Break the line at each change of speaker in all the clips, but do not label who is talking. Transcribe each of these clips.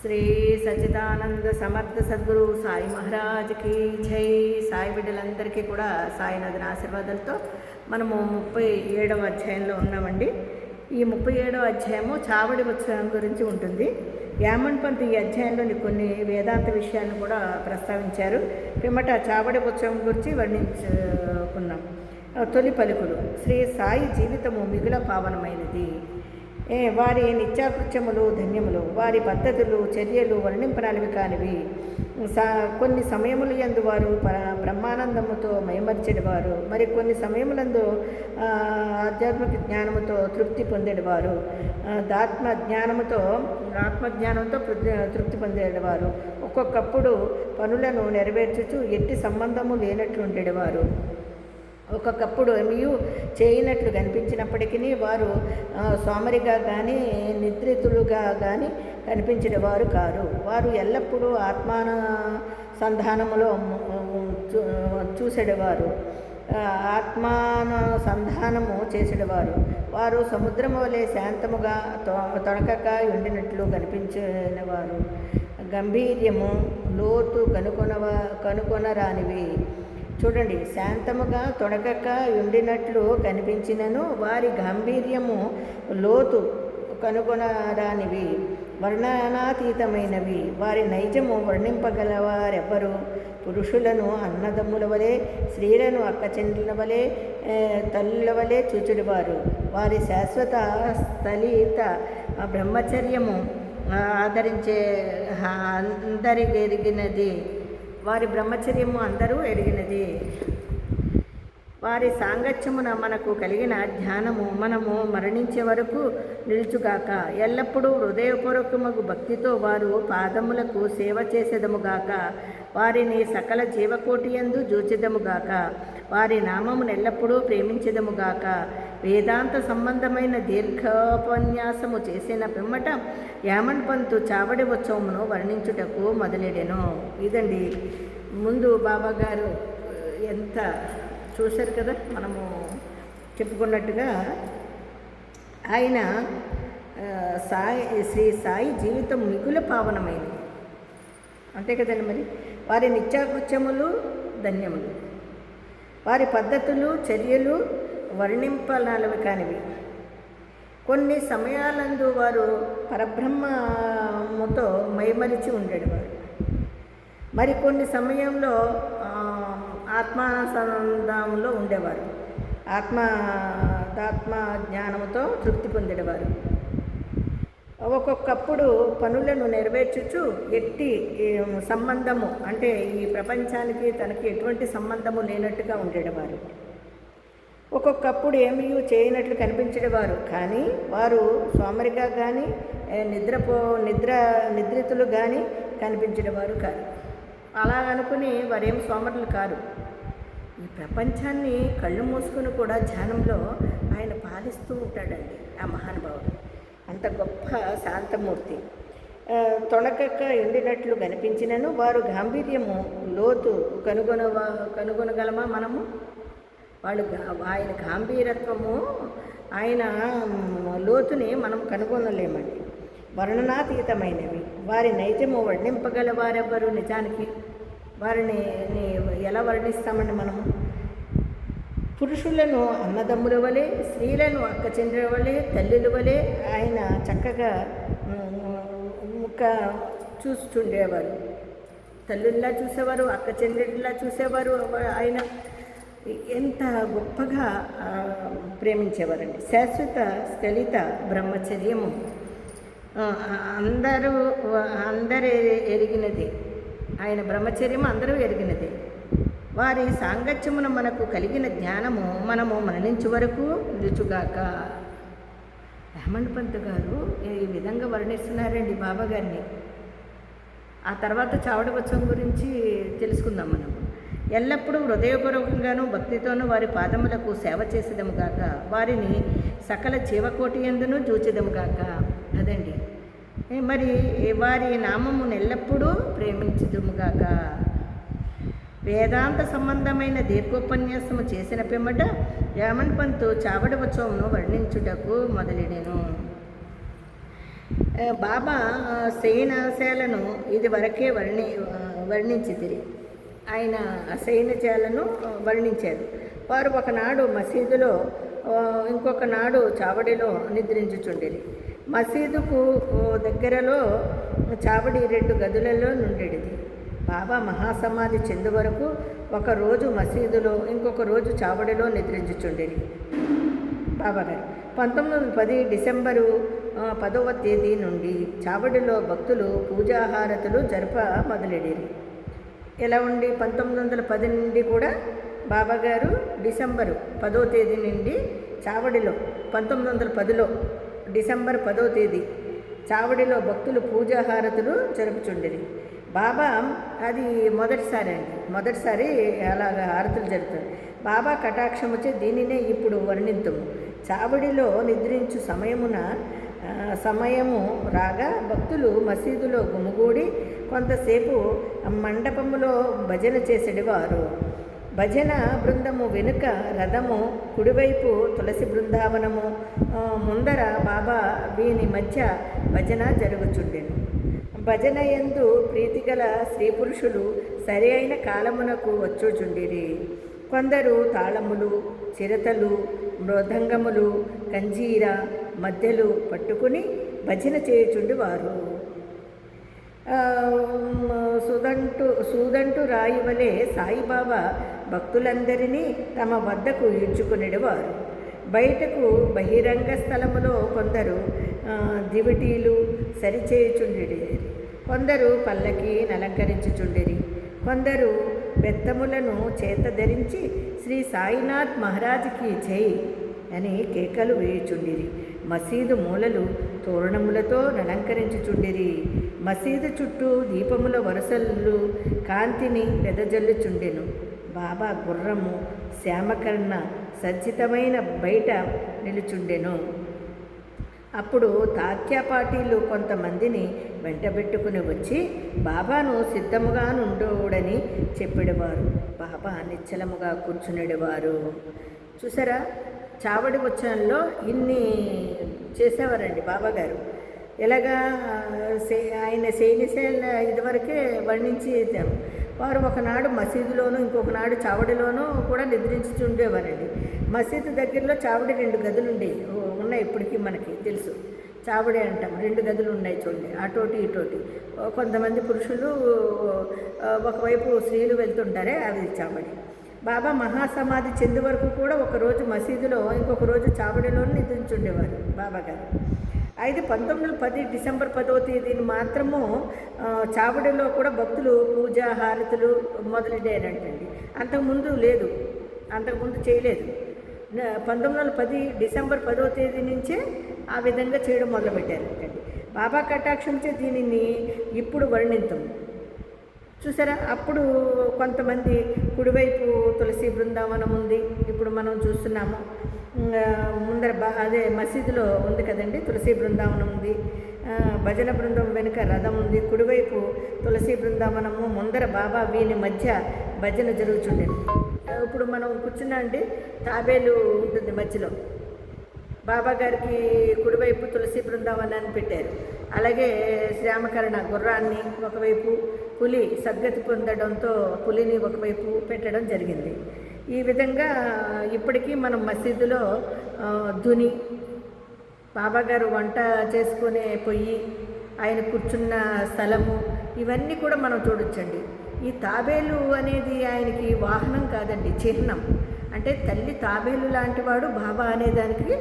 శ్రీ సచ్చిదానంద సమర్థ సద్గురు సాయి మహారాజ్కి జై. సాయి బిడ్డలందరికీ కూడా సాయినాథుని ఆశీర్వాదాలతో మనము 37వ అధ్యాయంలో ఉన్నామండి. ఈ 37వ అధ్యాయము చావడి ఉత్సవం గురించి ఉంటుంది. యామన్ పంత్ ఈ అధ్యాయంలోని కొన్ని వేదాంత విషయాలను కూడా ప్రస్తావించారు. పిమ్మట చావడి ఉత్సవం గురించి వర్ణించుకున్నాం. తొలి పలుకులు. శ్రీ సాయి జీవితము మిగుల పావనమైనది. వారి నిత్యాకృత్యములు ధన్యములు, వారి పద్ధతులు చర్యలు వర్ణింపరానివి కానివి. కొన్ని సమయములు యందు వారు బ్రహ్మానందముతో మైమర్చెడివారు, మరి కొన్ని సమయములందు ఆధ్యాత్మిక జ్ఞానముతో తృప్తి పొందేవారు, ఆత్మజ్ఞానంతో తృప్తి పొందేవారు. ఒక్కొక్కప్పుడు పనులను నెరవేర్చుచు ఎట్టి సంబంధము లేనట్లుండేవారు. ఒక్కొక్కప్పుడు ఏమీ చేయనట్లు కనిపించినప్పటికీ వారు సోమరిగా కానీ నిద్రితులుగా కానీ కనిపించేవారు కారు. వారు ఎల్లప్పుడూ ఆత్మానుసంధానములో చూసేవారు, ఆత్మానుసంధానము చేసేవారు. వారు సముద్రము వలె శాంతముగా తొణకక ఉండినట్లు కనిపించినవారు. గంభీర్యము లోతు కనుకొనరానివి. చూడండి, శాంతముగా తొణకక ఉండినట్లు కనిపించినను వారి గాంభీర్యము లోతు కనుగొనరానివి, వర్ణనాతీతమైనవి. వారి నైజము వర్ణింపగలవారెవ్వరు. పురుషులను అన్నదమ్ముల వలె, స్త్రీలను అక్కచెండ్ల వలె, తల్లుల వలె చూచుడువారు. వారి శాశ్వత స్థలిత బ్రహ్మచర్యము ఆదరించే అందరికెరిగినది. వారి బ్రహ్మచర్యము అందరూ ఎరిగినది. వారి సాంగత్యమున మనకు కలిగిన జ్ఞానము మనము మరణించే వరకు నిలుచుగాక. ఎల్లప్పుడూ హృదయపూర్వకమగు భక్తితో వారు పాదములకు సేవ చేసేదముగాక. వారిని సకల జీవకోటియందు జూచెదముగాక. వారి నామమును ఎల్లప్పుడూ ప్రేమించెదముగాక. వేదాంత సంబంధమైన దీర్ఘోపన్యాసము చేసిన పిమ్మట యామన్ పంతు చావడి ఉత్సవమును వర్ణించుటకు మొదలెడెను. ఇదండి ముందు బాబాగారు ఎంత చూశారు కదా, మనము చెప్పుకున్నట్టుగా ఆయన శ్రీ సాయి జీవితం మిగుల పావనమైనది, అంతే కదండి. మరి వారి నిత్యాకృత్యములు ధన్యములు, వారి పద్ధతులు చర్యలు వర్ణింపనాలవి కానివి. కొన్ని సమయాలందు వారు పరబ్రహ్మముతో మైమరిచి ఉండేవారు, మరికొన్ని సమయంలో ఆత్మానుసంధానంలో ఉండేవారు, ఆత్మ జ్ఞానముతో తృప్తి పొందేవారు. ఒక్కొక్కప్పుడు పనులను నెరవేర్చుచు ఎట్టి సంబంధము, అంటే ఈ ప్రపంచానికి తనకి ఎటువంటి సంబంధము లేనట్టుగా ఉండేవారు. ఒక్కొక్కప్పుడు ఏమీ చేయనట్లు కనిపించేవారు, కానీ వారు సోమరిగా కానీ నిద్రితులు కానీ కనిపించేవారు కాదు. అలా అనుకుని వారేం సోమరులు కారు. ఈ ప్రపంచాన్ని కళ్ళు మూసుకుని కూడా ధ్యానంలో ఆయన పాలిస్తూ ఉంటాడండి ఆ మహానుభావుడు. అంత గొప్ప శాంతమూర్తి. తొణకక్క ఎండినట్లు కనిపించినను వారు గాంభీర్యము లోతు కనుగొనగలమా మనము? ఆయన గాంభీరత్వము, ఆయన లోతుని మనం కనుగొనలేమండి. వర్ణనాతీతమైనవి. వారి నైజము వర్ణింపగలవారెవ్వరు? నిజానికి వారిని ఎలా వర్ణిస్తామండి మనము? పురుషులను అన్నదమ్ముల వలె, స్త్రీలను అక్కచెండ్ల వలె, తల్లుల వలె ఆయన చక్కగా చూస్తుండేవారు. తల్లుల్లా చూసేవారు, అక్కచెండ్లా చూసేవారు. ఆయన ఎంత గొప్పగా ప్రేమించేవారండి. శాశ్వత స్థలిత బ్రహ్మచర్యము అందరూ ఎరిగినది. ఆయన బ్రహ్మచర్యము అందరూ ఎరిగినది. వారి సాంగత్యమున మనకు కలిగిన జ్ఞానము మనము మరణించే వరకు నిలుచుగాక. యామన్ పంత్ గారు ఈ విధంగా వర్ణిస్తున్నారండి బాబా గారిని. ఆ తర్వాత చావడి ఉత్సవం గురించి తెలుసుకుందాం మనం. ఎల్లప్పుడూ హృదయపూర్వకంగాను భక్తితోనూ వారి పాదములకు సేవ చేసేదముగాక. వారిని సకల జీవకోటి యందును జూచెదముగాక. అదండి. మరి వారి నామమును ఎల్లప్పుడూ ప్రేమించుదుముగాక. వేదాంత సంబంధమైన దీర్ఘోపన్యాసము చేసిన పిమ్మట యామన్ పంతు చావడి ఉత్సవమును వర్ణించుటకు మొదలెడెను. బాబా శయనశాలను ఇది వరకే వర్ణించితిరి. ఆయన శయనశాలను వర్ణించారు. వారు ఒకనాడు మసీదులో, ఇంకొక నాడు చావడిలో నిద్రించుచుండిరి. మసీదుకు దగ్గరలో చావడి 2 గదులలో నుండేది. బాబా మహాసమాధి చెందు వరకు ఒకరోజు మసీదులో, ఇంకొక రోజు చావడిలో నిద్రించుచుండిరి బాబాగారు. 1910 డిసెంబరు 10వ తేదీ నుండి చావడిలో భక్తులు పూజాహారతులు జరప మొదలెడిరి. ఎలా ఉండి 1910 నుండి కూడా బాబాగారు డిసెంబరు 10వ తేదీ నుండి చావడిలో, 1910లో డిసెంబర్ 10వ తేదీ చావడిలో భక్తులు పూజాహారతులు జరుపుచుండిరి. బాబా అది మొదటిసారి అలాగ హారతులు జరుపుతారు. బాబా కటాక్షముచే దీనినే ఇప్పుడు వర్ణింతుము. చావడిలో నిద్రించు సమయము రాగా భక్తులు మసీదులో గుమిగూడి కొంతసేపు మండపములో భజన చేసేవారు. భజన బృందము వెనుక రథము, కుడివైపు తులసి బృందావనము, ముందర బాబా వీని మధ్య భజన జరుగుచుండెను. భజన యందు ప్రీతిగల స్త్రీ పురుషులు సరి అయిన కాలమునకు వచ్చుచుండిరి. కొందరు తాళములు, చిరతలు, మృదంగములు, కంజీర, మద్దెలు పట్టుకుని భజన చేయుచుండివారు. సూదంటు రాయి వలె సాయిబాబా భక్తులందరినీ తమ వద్దకు ఈడ్చుకునేవారు. బయటకు బహిరంగ స్థలములో కొందరు దివిటీలు సరిచేయుచుండిరి, కొందరు పల్లకి అలంకరించుచుండిరి, కొందరు బెత్తములను చేత ధరించి శ్రీ సాయినాథ్ మహారాజ్కి జై అని కేకలు వేయుచుండిరి. మసీదు మూలలు తోరణములతో అలంకరించుచుండిరి. మసీదు చుట్టూ దీపముల వరుసలు కాంతిని వెదజల్లుచుండెను. బాబా గుర్రము శ్యామకర్ణ సజ్జితమైన బయట నిలుచుండెను. అప్పుడు తాత్యాపాటీలు కొంతమందిని వెంటబెట్టుకుని వచ్చి బాబాను సిద్ధముగా నుండోడని చెప్పేవారు. బాబా నిశ్చలముగా కూర్చునేవారు. చూసారా, చావడి ఉత్సవంలో ఇన్ని చేసేవారండి బాబాగారు. ఎలాగా ఆయన శైలిశైల ఇదివరకే వర్ణించి వారు ఒకనాడు మసీదులోను, ఇంకొక నాడు చావడిలోనూ కూడా నిద్రించుతుండేవారండి. మసీదు దగ్గరలో చావడి 2 గదులు ఉన్నాయి, ఇప్పటికీ మనకి తెలుసు. చావడి అంటాం, 2 గదులు ఉన్నాయి చూడండి, అటోటి ఇటోటి. కొంతమంది పురుషులు ఒకవైపు స్త్రీలు వెళ్తుంటారే, అది చావడి. బాబా మహాసమాధి చెందు వరకు కూడా ఒకరోజు మసీదులో, ఇంకొక రోజు చావడిలోనూ నిద్రించుండేవారు బాబాగారు. అయితే 1910 డిసెంబర్ 10వ తేదీని మాత్రము చావడిలో కూడా భక్తులు పూజా హారతులు మొదలెట్టారంటండి. అంతకుముందు లేదు, అంతకుముందు చేయలేదు. 1910 డిసెంబర్ 10వ తేదీ నుంచే ఆ విధంగా చేయడం మొదలుపెట్టారంటండి. బాబా కటాక్షంచే దీనిని ఇప్పుడు వర్ణించము. చూసారా, అప్పుడు కొంతమంది కుడివైపు తులసి బృందావనం ఉంది, ఇప్పుడు మనం చూస్తున్నాము. ముందర అదే మసీదులో ఉంది కదండి, తులసి బృందావనం ఉంది. భజన బృందం వెనుక రథం ఉంది. కుడివైపు తులసి బృందావనము, ముందర బాబా వీని మధ్య భజన జరుగుతుండేది. ఇప్పుడు మనం కూర్చున్నా అండి, తాబేలు ఉంటుంది మధ్యలో. బాబా గారికి కుడివైపు తులసి బృందావనాన్ని పెట్టారు. అలాగే శ్యామకరణ గుర్రాన్ని ఒకవైపు, పులి సద్గతి పొందడంతో పులిని ఒకవైపు పెట్టడం జరిగింది. ఈ విధంగా ఇప్పటికీ మనం మసీదులో ధుని, బాబాగారు వంట చేసుకునే పొయ్యి, ఆయన కూర్చున్న స్థలము, ఇవన్నీ కూడా మనం చూడొచ్చండి. ఈ తాబేలు అనేది ఆయనకి వాహనం కాదండి, చిహ్నం. అంటే తల్లి తాబేలు లాంటివాడు బాబా అనేదానికి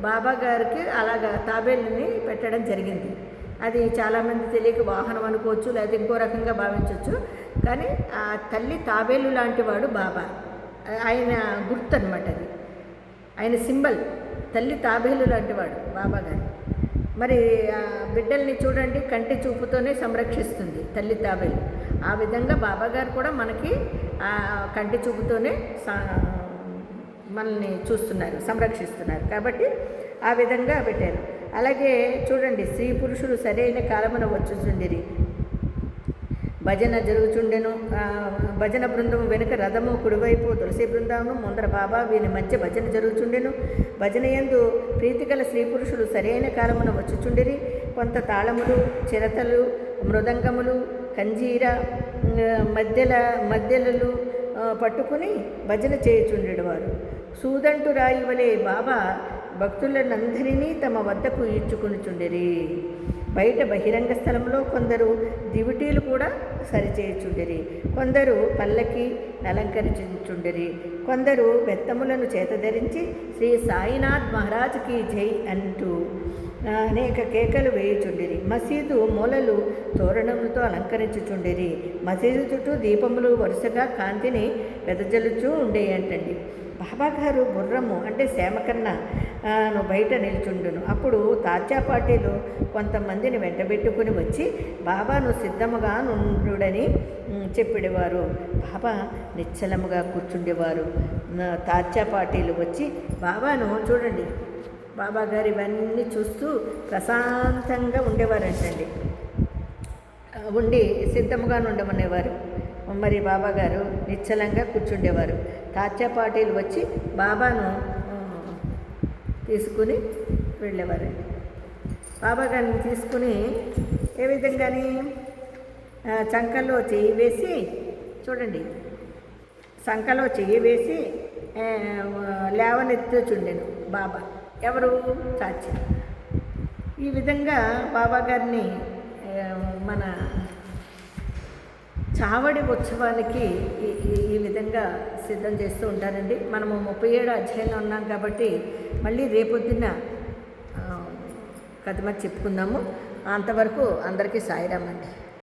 బాబా గారికి అలాగా తాబేలుని పెట్టడం జరిగింది. అది చాలామంది తెలియక వాహనం అనుకోవచ్చు, లేదా ఇంకో రకంగా భావించవచ్చు. కానీ ఆ తల్లి తాబేలు లాంటివాడు బాబా, ఆయన గుర్తు అనమాట. అది ఆయన సింబల్. తల్లి తాబేలు లాంటివాడు బాబా గారు. మరి ఆ బిడ్డల్ని చూడండి, కంటి చూపుతోనే సంరక్షిస్తుంది తల్లి తాబేలు. ఆ విధంగా బాబా గారు కూడా మనకి కంటి చూపుతోనే మనల్ని చూస్తున్నారు, సంరక్షిస్తున్నారు. కాబట్టి ఆ విధంగా పెట్టారు. అలాగే చూడండి, స్త్రీ పురుషులు సరైన కాలమున వచ్చుచుండిరి. భజన జరుగుచుండెను. భజన బృందం వెనుక రథము, కుడివైపు తులసి బృందావనం, ముందర బాబా వీని మధ్య భజన జరుగుచుండెను. భజన యందు ప్రీతిగల స్త్రీ పురుషులు సరైన కాలమున వచ్చుచుండిరి. కొంత తాళములు, చిరతలు, మృదంగములు, కంజీర, మధ్యలలు పట్టుకుని భజన చేయుచుండెడివారు. సూదంటు రాయి వలె బాబా భక్తులనందరినీ తమ వద్దకు ఈడ్చుకొనుచుండిరి. బయట బహిరంగ స్థలంలో కొందరు దివిటీలు కూడా సరిచేయుచుండిరి, కొందరు పల్లకి అలంకరించుచుండిరి, కొందరు బెత్తములను చేతధరించి శ్రీ సాయినాథ్ మహారాజ్కి జై అంటూ అనేక కేకలు వేయుచుండిరి. మసీదు మూలలు తోరణములతో అలంకరించుచుండిరి. మసీదు చుట్టూ దీపములు వరుసగా కాంతిని వెదజల్లుచూ ఉండేయంటండి. బాబాగారు గుర్రము అంటే సేమకన్నా బయట నిల్చుండును. అప్పుడు తాచాపాటీలు కొంతమందిని వెంటబెట్టుకుని వచ్చి బాబాను సిద్ధముగా నుండుడని చెప్పేవారు. బాబా నిశ్చలముగా కూర్చుండేవారు. తాచాపాటీలు వచ్చి బాబాను చూడండి, బాబా గారు ఇవన్నీ చూస్తూ ప్రశాంతంగా ఉండేవారంటండి. ఉండి సిద్ధముగా ఉండమనేవారు. మరి బాబాగారు నిశ్చలంగా కూర్చుండేవారు. తాచాపాటీలు వచ్చి బాబాను తీసుకుని వెళ్ళేవారండి. బాబాగారిని తీసుకుని ఏ విధంగాని చంకలో చెయ్యి వేసి చూడండి, సంకలో చెయ్యి వేసి లేవనెత్తుచుండెను బాబా. ఎవరు? చాచి. ఈ విధంగా బాబాగారిని మన చావడి ఉత్సవానికి ఈ విధంగా సిద్ధం చేస్తూ ఉంటారండి. మనము 37 అధ్యాయంలో ఉన్నాం కాబట్టి మళ్ళీ రేపొద్దున కథ మరి చెప్పుకుందాము. అంతవరకు అందరికీ సాయిరామండి.